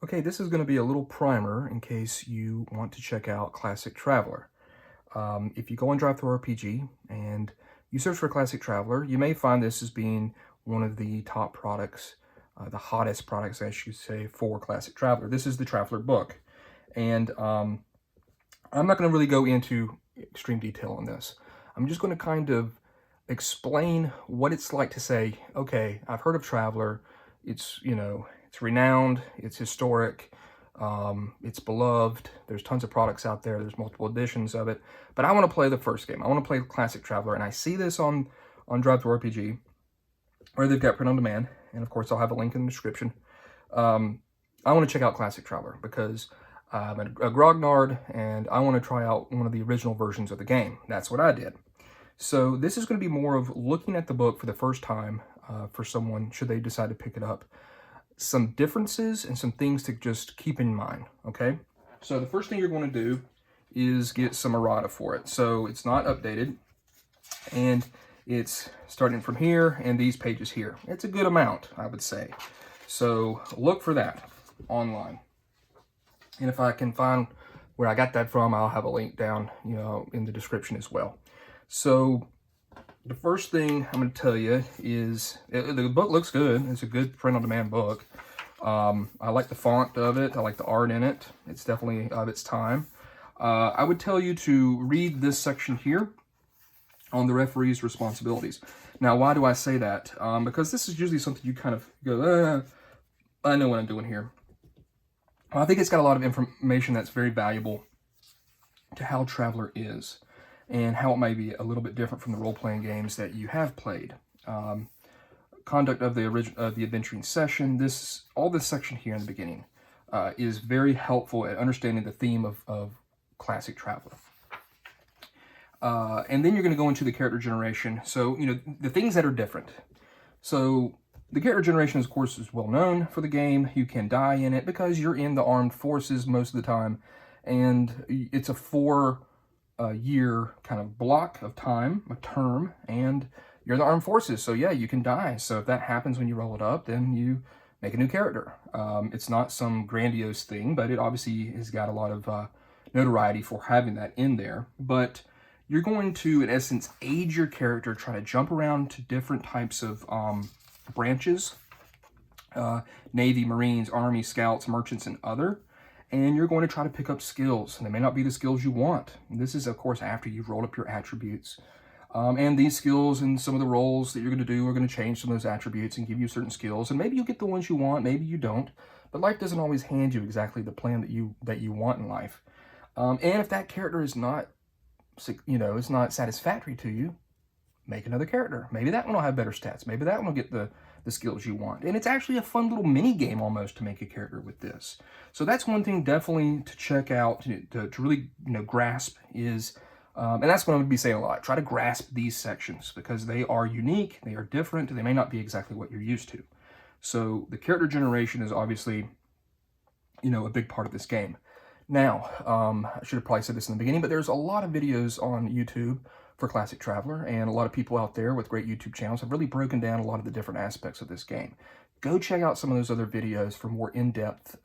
Okay, this is going to be a little primer in case you want to check out Classic Traveler. If you go on Ttrpg and you search for Classic Traveler, you may find this as being one of the top products, the hottest products, I should say, for Classic Traveler. This is the Traveler book, and I'm not going to really go into extreme detail on this. I'm just going to kind of explain what it's like to say, okay, I've heard of Traveler. It's, it's renowned, it's historic, it's beloved. There's tons of products out there. There's multiple editions of it. But I want to play the first game. I want to play Classic Traveler, and I see this on Ttrpg, where they've got print on demand, and of course I'll have a link in the description. I want to check out Classic Traveler because I'm a grognard, and I want to try out one of the original versions of the game. That's what I did. So this is going to be more of looking at the book for the first time for someone, should they decide to pick it up. Some differences and some things to just keep in mind, okay? So the first thing you're going to do is get some errata for it. So it's not updated, and it's starting from here and these pages here. It's a good amount, I would say. So look for that online. And if I can find where I got that from, I'll have a link down, in the description as well. So the first thing I'm going to tell you is the book looks good. It's a good print-on-demand book. I like the font of it. I like the art in it. It's definitely of its time. I would tell you to read this section here on the referee's responsibilities. Now, why do I say that? Because this is usually something you kind of go, I know what I'm doing here. I think it's got a lot of information that's very valuable to how Traveler is, and how it may be a little bit different from the role-playing games that you have played. Conduct of the adventuring session. All this section here in the beginning is very helpful at understanding the theme of Classic Traveler. And then you're going to go into the character generation. So, the things that are different. So, the character generation, of course, is well known for the game. You can die in it because you're in the armed forces most of the time, and it's a 4-year kind of block of time, a term, and you're in the armed forces, so yeah, you can die. So if that happens when you roll it up, then you make a new character. It's not some grandiose thing, but it obviously has got a lot of notoriety for having that in there. But you're going to, in essence, age your character, try to jump around to different types of branches, Navy, Marines, Army, Scouts, Merchants, and other. And you're going to try to pick up skills. And they may not be the skills you want. And this is, of course, after you've rolled up your attributes. And these skills and some of the roles that you're going to do are going to change some of those attributes and give you certain skills. And maybe you'll get the ones you want, maybe you don't. But life doesn't always hand you exactly the plan that you want in life. And if that character is not, is not satisfactory to you, make another character. Maybe that one will have better stats. Maybe that one will get the skills you want. And it's actually a fun little mini game almost to make a character with this. So that's one thing definitely to check out, to really grasp is, and that's what I'm going to be saying a lot. Try to grasp these sections because they are unique, they are different, they may not be exactly what you're used to. So the character generation is obviously, a big part of this game. Now, I should have probably said this in the beginning, but there's a lot of videos on YouTube for Classic Traveler, and a lot of people out there with great YouTube channels have really broken down a lot of the different aspects of this game. Go check out some of those other videos for more in-depth,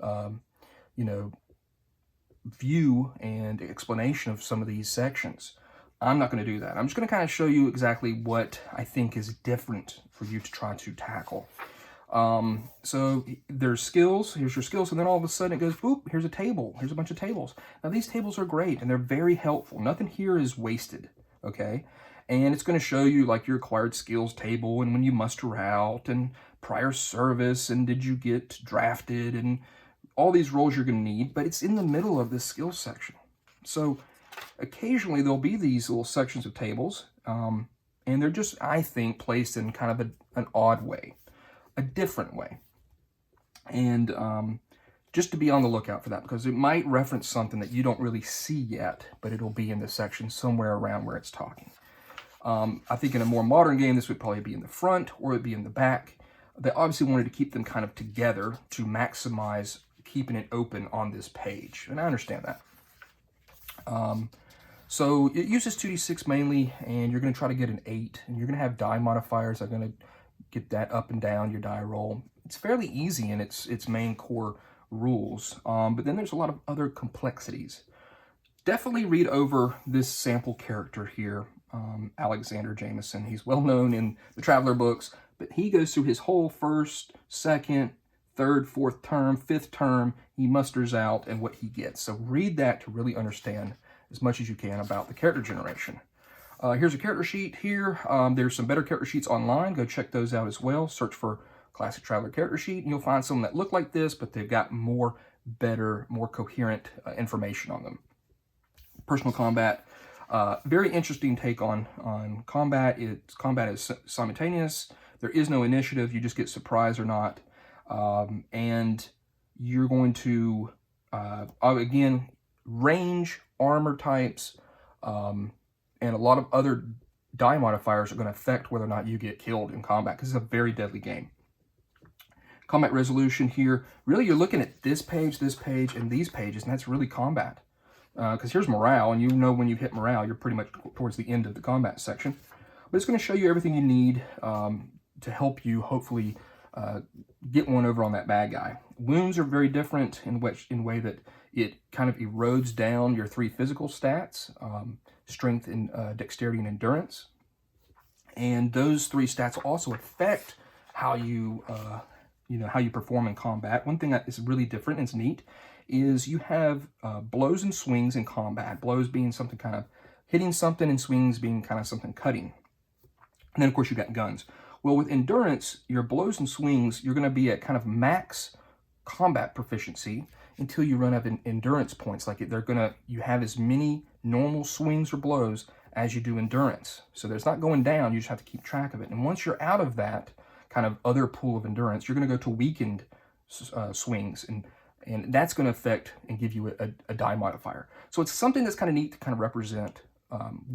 view and explanation of some of these sections. I'm not going to do that. I'm just going to kind of show you exactly what I think is different for you to try to tackle. So there's skills, here's your skills, and then all of a sudden it goes, boop, here's a table, here's a bunch of tables. Now these tables are great, and they're very helpful. Nothing here is wasted, okay? And it's going to show you like your acquired skills table, and when you muster out, and prior service, and did you get drafted, and all these roles you're going to need, but it's in the middle of this skills section. So occasionally there'll be these little sections of tables, and they're just, I think, placed in kind of an odd way. A different way. And just to be on the lookout for that, because it might reference something that you don't really see yet, but it'll be in this section somewhere around where it's talking. I think in a more modern game, this would probably be in the front or it'd be in the back. They obviously wanted to keep them kind of together to maximize keeping it open on this page, and I understand that. So it uses 2d6 mainly, and you're going to try to get an 8, and you're going to have die modifiers that are going to get that up and down your die roll. It's fairly easy in its main core rules, but then there's a lot of other complexities. Definitely read over this sample character here, Alexander Jameson. He's well known in the Traveler books, but he goes through his whole first, second, third, fourth term, fifth term. He musters out and what he gets. So read that to really understand as much as you can about the character generation. Here's a character sheet here. There's some better character sheets online. Go check those out as well. Search for Classic Traveler character sheet, and you'll find some that look like this, but they've got more better, more coherent information on them. Personal combat. Very interesting take on combat. Combat is simultaneous. There is no initiative. You just get surprise or not. And you're going to, again, range, armor types, and a lot of other die modifiers are going to affect whether or not you get killed in combat, because it's a very deadly game. Combat resolution here. Really, you're looking at this page, and these pages, and that's really combat. Because here's morale, and you know when you hit morale, you're pretty much towards the end of the combat section. But it's going to show you everything you need to help you hopefully get one over on that bad guy. Wounds are very different in way that it kind of erodes down your 3 physical stats, strength, and dexterity, and endurance. And those 3 stats also affect how you, how you perform in combat. One thing that is really different and it's neat is you have blows and swings in combat. Blows being something kind of hitting something, and swings being kind of something cutting. And then, of course, you got guns. Well, with endurance, your blows and swings, you're going to be at kind of max combat proficiency until you run up in endurance points. Like you have as many normal swings or blows as you do endurance. So there's not going down. You just have to keep track of it. And once you're out of that kind of other pool of endurance, you're going to go to weakened swings, and that's going to affect and give you a die modifier. So it's something that's kind of neat to kind of represent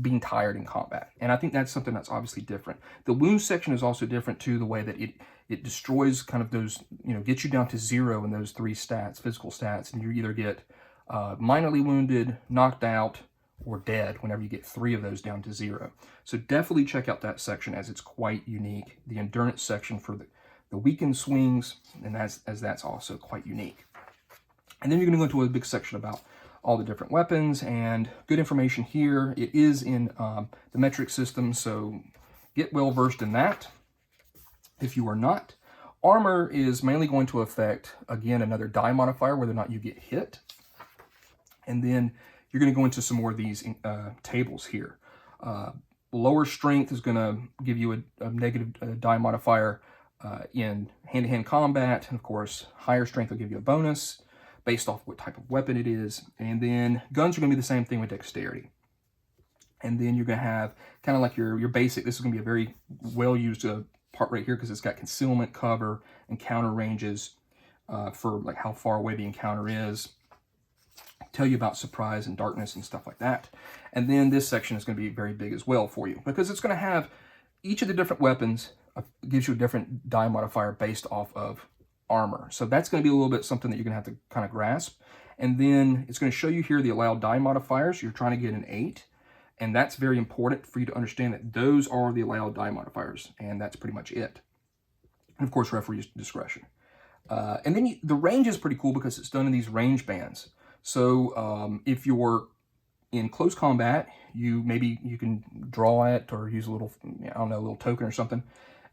being tired in combat. And I think that's something that's obviously different. The wound section is also different too, the way that it destroys kind of those, gets you down to 0 in those 3 stats, physical stats, and you either get minorly wounded, knocked out, or dead whenever you get 3 of those down to 0. So definitely check out that section, as it's quite unique. The endurance section for the weakened swings, and that's also quite unique. And then you're going to go into a big section about all the different weapons, and good information here. It is in the metric system, so get well versed in that if you are not. Armor is mainly going to affect, again, another die modifier, whether or not you get hit. And then you're going to go into some more of these tables here. Lower strength is going to give you a negative die modifier in hand-to-hand combat, and of course, higher strength will give you a bonus based off what type of weapon it is. And then guns are going to be the same thing with dexterity. And then you're going to have kind of like your basic. This is going to be a very well-used part right here, because it's got concealment, cover, and counter ranges for like how far away the encounter is. Tell you about surprise and darkness and stuff like that. And then this section is going to be very big as well for you, because it's going to have each of the different weapons gives you a different die modifier based off of armor. So that's going to be a little bit something that you're going to have to kind of grasp. And then it's going to show you here the allowed die modifiers. You're trying to get an 8, and that's very important for you to understand that those are the allowed die modifiers, and that's pretty much it. And of course, referee's discretion. And then the range is pretty cool because it's done in these range bands. So if you're in close combat, maybe you can draw it or use a little, a little token or something.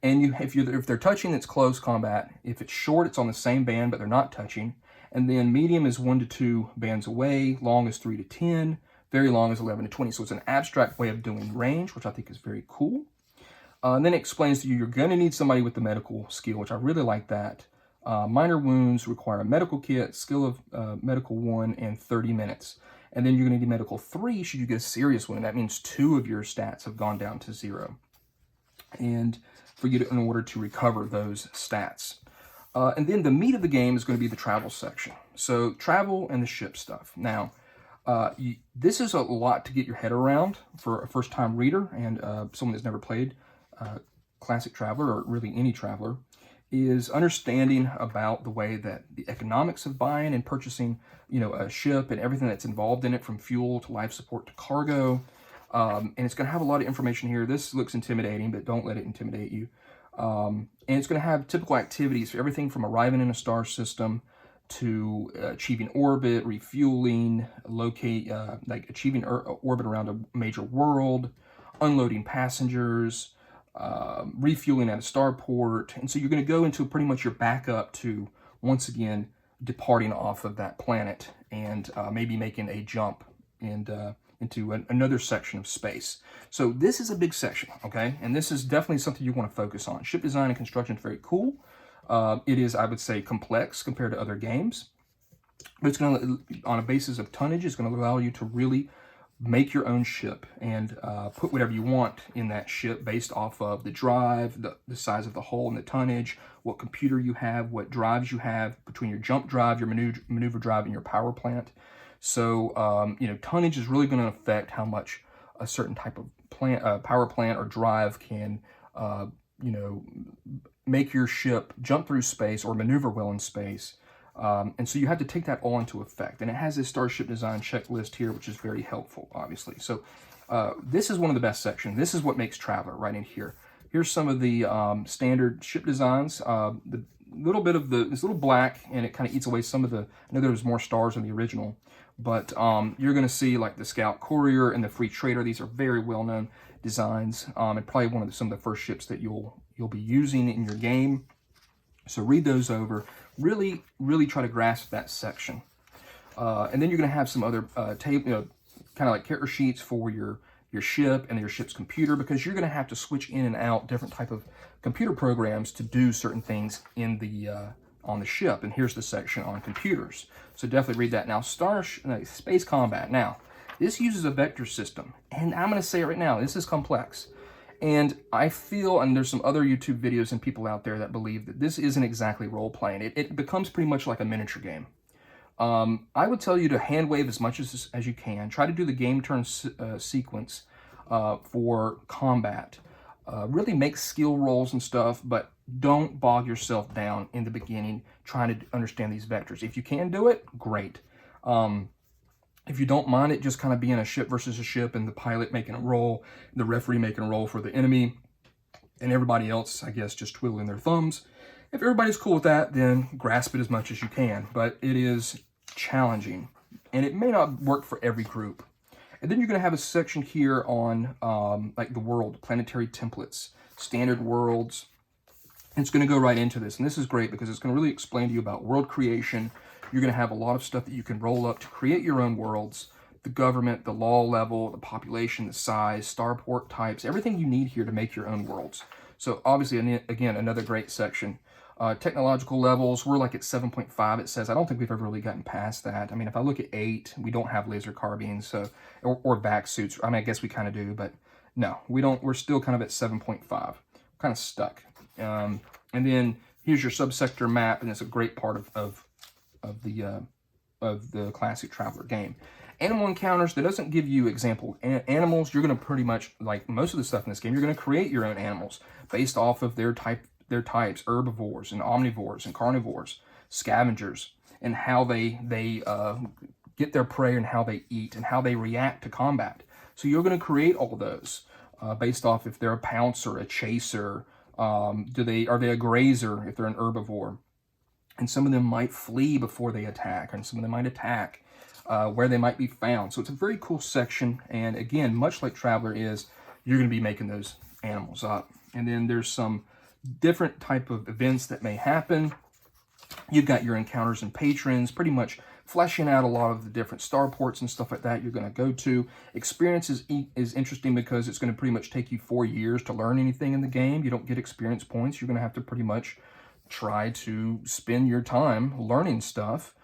And if they're touching, it's close combat. If it's short, it's on the same band, but they're not touching. And then medium is 1 to 2 bands away. Long is 3 to 10. Very long is 11 to 20. So it's an abstract way of doing range, which I think is very cool. And then it explains to you, you're going to need somebody with the medical skill, which I really like that. Minor wounds require a medical kit, skill of medical 1, and 30 minutes. And then you're going to need medical 3 should you get a serious wound. That means 2 of your stats have gone down to 0. And for you in order to recover those stats. And then the meat of the game is going to be the travel section. So travel and the ship stuff. Now, this is a lot to get your head around for a first-time reader and someone that's never played Classic Traveler, or really any Traveler, is understanding about the way that the economics of buying and purchasing, a ship and everything that's involved in it, from fuel to life support to cargo. And it's going to have a lot of information here. This looks intimidating, but don't let it intimidate you. And it's going to have typical activities for everything from arriving in a star system to achieving orbit, refueling, like achieving orbit around a major world, unloading passengers, refueling at a starport. And so you're going to go into pretty much your backup to, once again, departing off of that planet and maybe making a jump and into another section of space. So this is a big section, okay? And this is definitely something you want to focus on. Ship design and construction is very cool. It is, I would say, complex compared to other games. But it's going to, on a basis of tonnage, it's going to allow you to really make your own ship and put whatever you want in that ship based off of the drive, the size of the hull and the tonnage, what computer you have, what drives you have between your jump drive, your maneuver drive, and your power plant. So, you know, tonnage is really going to affect how much a certain type of power plant or drive can, you know, make your ship jump through space or maneuver well in space. And so you have to take that all into effect. And it has this Starship Design checklist here, which is very helpful, obviously. So this is one of the best sections. This is what makes Traveler right in here. Here's some of the standard ship designs. The little bit of this little black, and it kind of eats away some of the, I know there was more stars in the original, but you're going to see like the Scout Courier and the Free Traitor. These are very well-known designs, and probably some of the first ships that you'll be using in your game. So read those over. Really try to grasp that section. And then you're going to have some other kind of like character sheets for your ship and your ship's computer, because you're going to have to switch in and out different type of computer programs to do certain things in the on the ship. And here's the section on computers. So definitely read that. Now, space combat. Now, this uses a vector system, and I'm going to say it right now, this is complex. And I feel, and there's some other YouTube videos and people out there that believe that this isn't exactly role-playing. It becomes pretty much like a miniature game. I would tell you to hand wave as much as you can. Try to do the game turn sequence for combat. Really make skill rolls and stuff, but don't bog yourself down in the beginning trying to understand these vectors. If you can do it, great. If you don't mind it just kind of being a ship versus a ship and the pilot making a roll, the referee making a roll for the enemy, and everybody else, I guess, just twiddling their thumbs. If everybody's cool with that, then grasp it as much as you can. But it is challenging, and it may not work for every group. And then you're going to have a section here on like the world, planetary templates, standard worlds. It's going to go right into this, and this is great because it's going to really explain to you about world creation. You're going to have a lot of stuff that you can roll up to create your own worlds, the government, the law level, the population, the size, starport types, everything you need here to make your own worlds. So obviously, again, another great section. Technological levels, we're like at 7.5, it says. I don't think we've ever really gotten past that. I mean, if I look at 8, we don't have laser carbines, so or back suits. I mean, I guess we kind of do, but no, we don't. We're still kind of at 7.5. Kind of stuck. And then here's your subsector map, and it's a great part of the classic Traveler game. Animal encounters, that doesn't give you example animals. You're going to pretty much, like most of the stuff in this game, you're going to create your own animals based off of their types, herbivores and omnivores and carnivores, scavengers, and how they get their prey and how they eat and how they react to combat. So you're going to create all those based off if they're a pouncer, a chaser, are they a grazer if they're an herbivore. And some of them might flee before they attack, and some of them might attack where they might be found. So it's a very cool section, and again, much like Traveler is, you're going to be making those animals up. And then there's some different type of events that may happen. You've got your encounters and patrons, pretty much fleshing out a lot of the different starports and stuff like that you're going to go to. Experience is interesting because it's going to pretty much take you 4 years to learn anything in the game. You don't get experience points. You're going to have to pretty much try to spend your time learning stuff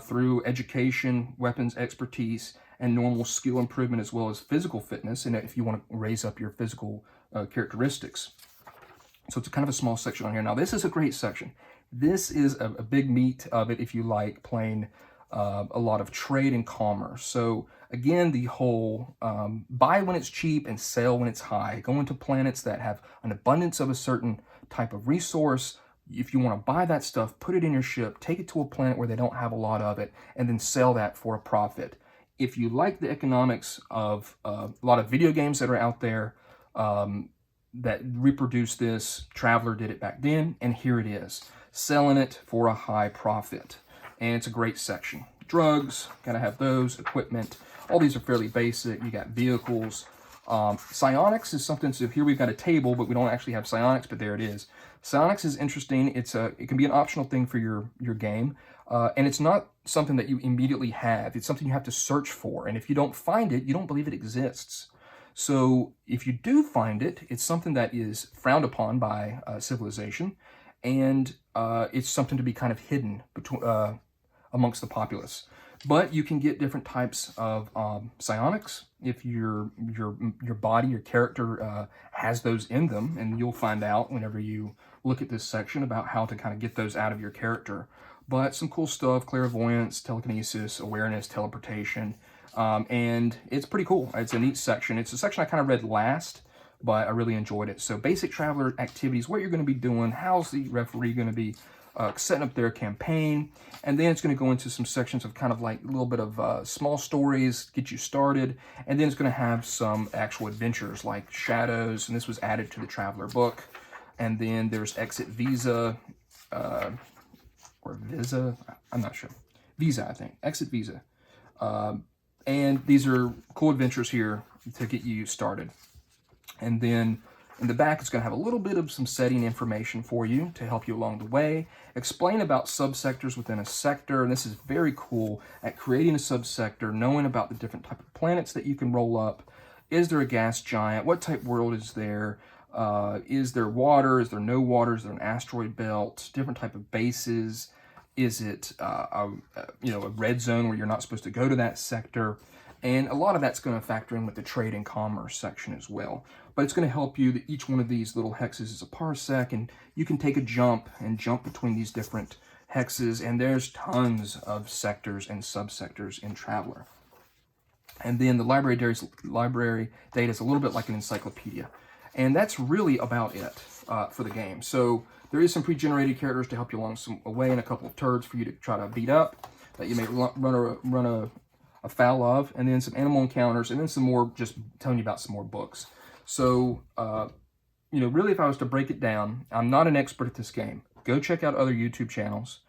through education, weapons expertise, and normal skill improvement, as well as physical fitness, and if you want to raise up your physical characteristics. So it's kind of a small section on here. Now, this is a great section. This is a big meat of it if you like playing a lot of trade and commerce. So again, the whole buy when it's cheap and sell when it's high. Go into planets that have an abundance of a certain type of resource. If you want to buy that stuff, put it in your ship, take it to a planet where they don't have a lot of it, and then sell that for a profit. If you like the economics of a lot of video games that are out there that reproduce this, Traveler did it back then, and here it is, selling it for a high profit. and it's a great section. Drugs, gotta have those, equipment, all these are fairly basic. You got vehicles. Psionics is something, so here we've got a table, but we don't actually have psionics, but there it is. Psionics is interesting. It can be an optional thing for your game, and it's not something that you immediately have. It's something you have to search for, and if you don't find it, you don't believe it exists. So if you do find it, it's something that is frowned upon by civilization, and it's something to be kind of hidden between, amongst the populace. But you can get different types of psionics if your body, your character has those in them, and you'll find out whenever you look at this section about how to kind of get those out of your character. But some cool stuff: clairvoyance, telekinesis, awareness, teleportation, and it's pretty cool. It's a neat section. It's a section I kind of read last, but I really enjoyed it. So basic traveler activities, what you're going to be doing, how's the referee going to be setting up their campaign, and then it's going to go into some sections of kind of like a little bit of small stories, get you started, and then it's going to have some actual adventures like shadows, and this was added to the Traveler book. And then there's Exit Visa, or Visa, I'm not sure. Visa, I think. Exit Visa. And these are cool adventures here to get you started. And then in the back, it's going to have a little bit of some setting information for you to help you along the way. Explain about subsectors within a sector, and this is very cool at creating a subsector, knowing about the different type of planets that you can roll up. Is there a gas giant? What type world is there? Is there water? Is there no water? Is there an asteroid belt? Different type of bases. Is it a red zone where you're not supposed to go to that sector? And a lot of that's going to factor in with the trade and commerce section as well. But it's going to help you that each one of these little hexes is a parsec, and you can take a jump and jump between these different hexes, and there's tons of sectors and subsectors in Traveler. And then the library data is a little bit like an encyclopedia. And that's really about it for the game. So there is some pre-generated characters to help you along some way, and a couple of turds for you to try to beat up that you may run afoul of, and then some animal encounters, and then some more, just telling you about some more books. So, really, if I was to break it down, I'm not an expert at this game. Go check out other YouTube channels.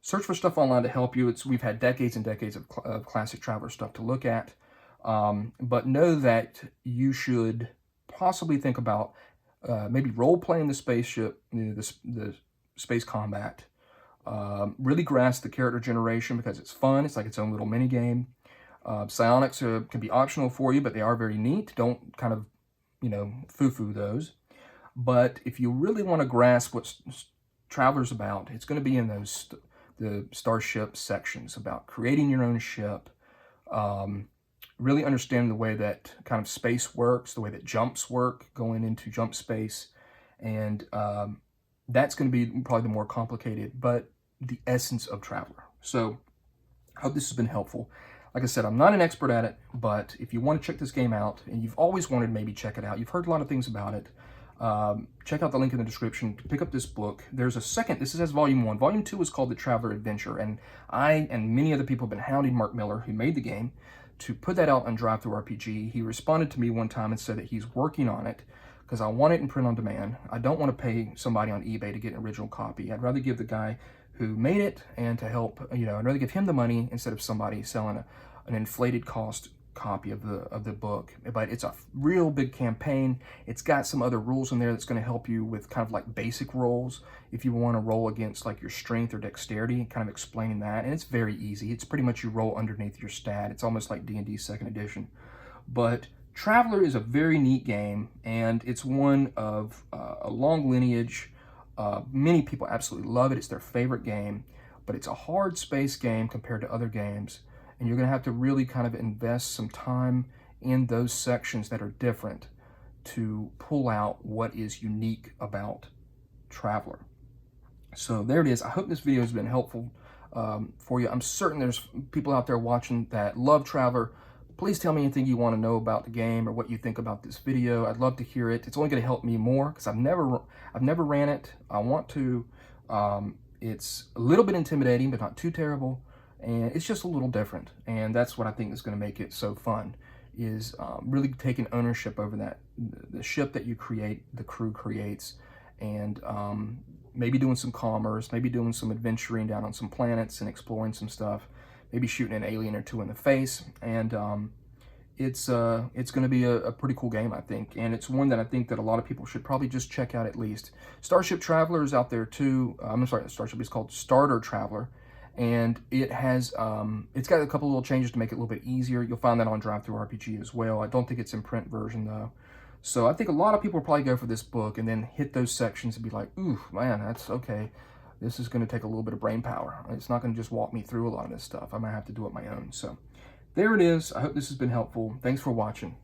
Search for stuff online to help you. We've had decades and decades of classic Traveler stuff to look at. But know that you should possibly think about maybe role-playing the spaceship, the space combat. Really grasp the character generation because it's fun. It's like its own little mini game. Psionics can be optional for you, but they are very neat. Don't kind of, foo-foo those. But if you really want to grasp what Traveler's about, it's going to be in the starship sections about creating your own ship, really understanding the way that kind of space works, the way that jumps work, going into jump space, and that's going to be probably the more complicated, but the essence of Traveler. So I hope this has been helpful. Like I said, I'm not an expert at it, but if you want to check this game out, and you've always wanted to maybe check it out, you've heard a lot of things about it, check out the link in the description to pick up this book. There's a second, this is Volume 1. Volume 2 is called The Traveler Adventure, and I and many other people have been hounding Mark Miller, who made the game, to put that out on Ttrpg. He responded to me one time and said that he's working on it because I want it in print on demand. I don't want to pay somebody on eBay to get an original copy. I'd rather give the guy who made it, and to help, I'd rather give him the money instead of somebody selling an inflated cost copy of the book. But it's a real big campaign. It's got some other rules in there that's going to help you with kind of like basic rolls if you want to roll against like your strength or dexterity, kind of explaining that. And it's very easy. It's pretty much you roll underneath your stat. It's almost like D&D 2nd edition. But Traveler is a very neat game, and it's one of a long lineage. Many people absolutely love it. It's their favorite game, but it's a hard space game compared to other games, and you're going to have to really kind of invest some time in those sections that are different to pull out what is unique about Traveler. So there it is. I hope this video has been helpful for you. I'm certain there's people out there watching that love Traveler. Please tell me anything you want to know about the game or what you think about this video. I'd love to hear it. It's only going to help me more because I've never ran it. I want to. It's a little bit intimidating, but not too terrible, and it's just a little different. And that's what I think is going to make it so fun, is really taking ownership over the ship that you create, the crew creates, and maybe doing some commerce, maybe doing some adventuring down on some planets and exploring some stuff, maybe shooting an alien or two in the face, and it's going to be a pretty cool game, I think, and it's one that I think that a lot of people should probably just check out at least. Starship Traveler is out there too. I'm sorry, Starship is called Starter Traveler, and it has it's got a couple little changes to make it a little bit easier. You'll find that on Drive-Thru RPG as well. I don't think it's in print version though. So I think a lot of people will probably go for this book and then hit those sections and be like, ooh, man, that's okay. This is going to take a little bit of brain power. It's not going to just walk me through a lot of this stuff. I might have to do it my own. So there it is. I hope this has been helpful. Thanks for watching.